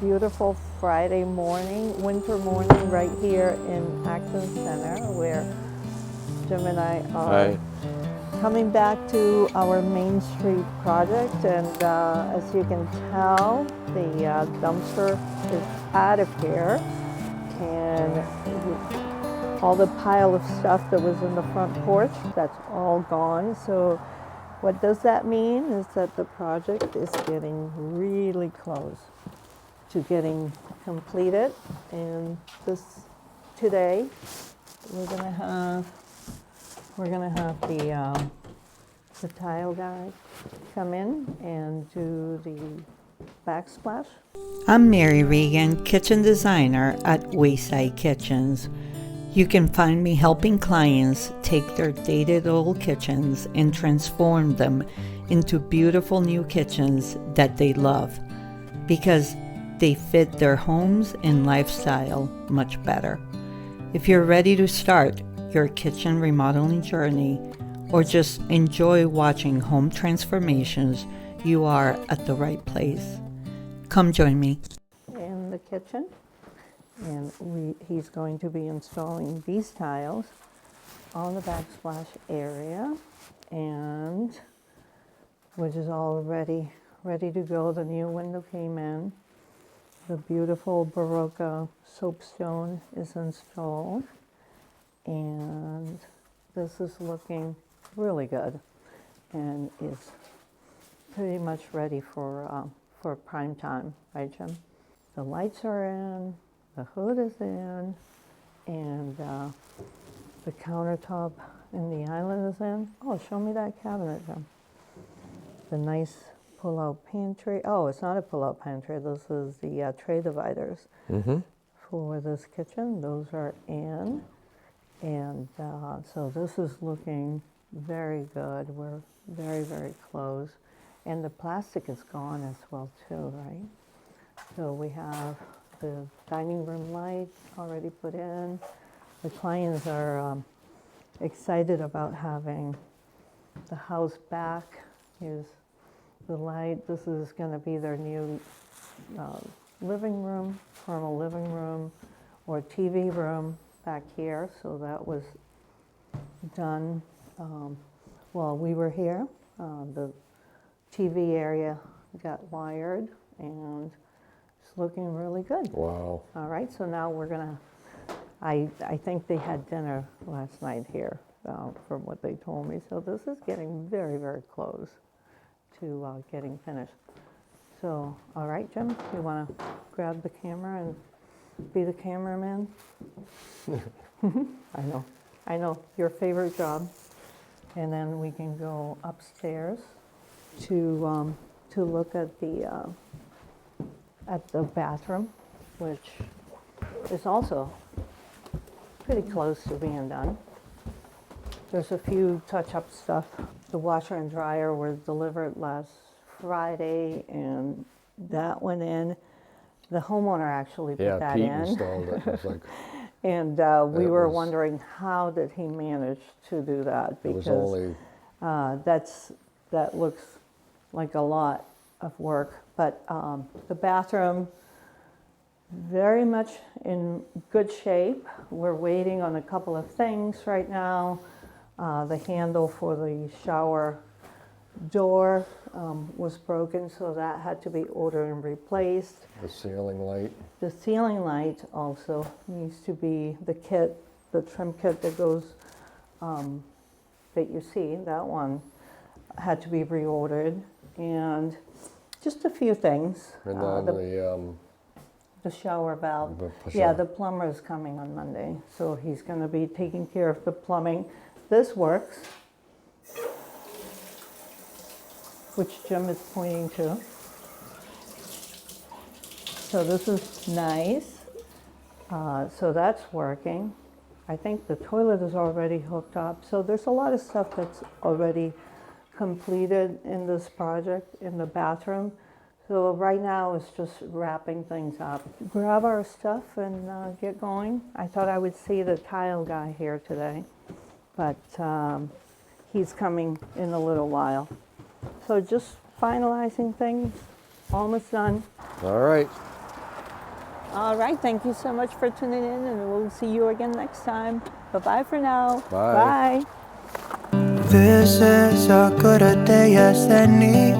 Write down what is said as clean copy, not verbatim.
Beautiful Friday morning, winter morning, right here in Acton Center, where Jim and I are Hi. coming back to our Main Street project. And as you can tell, the dumpster is out of here, and all the pile of stuff that was in the front porch, that's all gone. So what does that mean is that the project is getting really close to getting completed. And today we're gonna have the tile guy come in and do the backsplash. I'm Mary Regan, kitchen designer at Wayside Kitchens. You can find me helping clients take their dated old kitchens and transform them into beautiful new kitchens that they love, because they fit their homes and lifestyle much better. If you're ready to start your kitchen remodeling journey or just enjoy watching home transformations, you are at the right place. Come join me in the kitchen, and he's going to be installing these tiles on the backsplash area, and which is all ready to go. The new window came in. The beautiful Baroque soapstone is installed, and this is looking really good and is pretty much ready for prime time, right, Jim? The lights are in, the hood is in, and the countertop in the island is in. Oh, show me that cabinet, Jim. The nice pull-out pantry. Oh, it's not a pull-out pantry. This is the tray dividers for this kitchen. Those are in. And so this is looking very good. We're very, very close. And the plastic is gone as well too, right? So we have the dining room light already put in. The clients are excited about having the house back. Here's the light. This is going to be their new living room, formal living room, or TV room back here. So that was done while we were here. The TV area got wired, and it's looking really good. Wow. All right, so now we're gonna, I think they had dinner last night here, from what they told me. So this is getting very, very close to getting finished. So, all right, Jim, you want to grab the camera and be the cameraman? I know, your favorite job. And then we can go upstairs to look at the bathroom, which is also pretty close to being done. There's a few touch-up stuff. The washer and dryer were delivered last Friday, and that went in. The homeowner actually put that Pete in. installed it. It's like, And we were wondering, how did he manage to do that? it was Because only, that looks like a lot of work. But the bathroom, very much in good shape. We're waiting on a couple of things right now. The handle for the shower door was broken, so that had to be ordered and replaced. the ceiling light. The ceiling light also needs to be the trim kit that goes, that you see, that one had to be reordered. And just a few things. And The shower valve. The Yeah, shower. the plumber is coming on Monday, so he's going to be taking care of the plumbing. This works, which Jim is pointing to. So this is nice. So that's working. I think the toilet is already hooked up. So there's a lot of stuff that's already completed in this project in the bathroom. So right now it's just wrapping things up. Grab our stuff and get going. I thought I would see the tile guy here today, but he's coming in a little while. So just finalizing things, almost done. All right. All right, thank you so much for tuning in, and we'll see you again next time. Bye-bye for now. Bye. Bye. This is as good a day as any.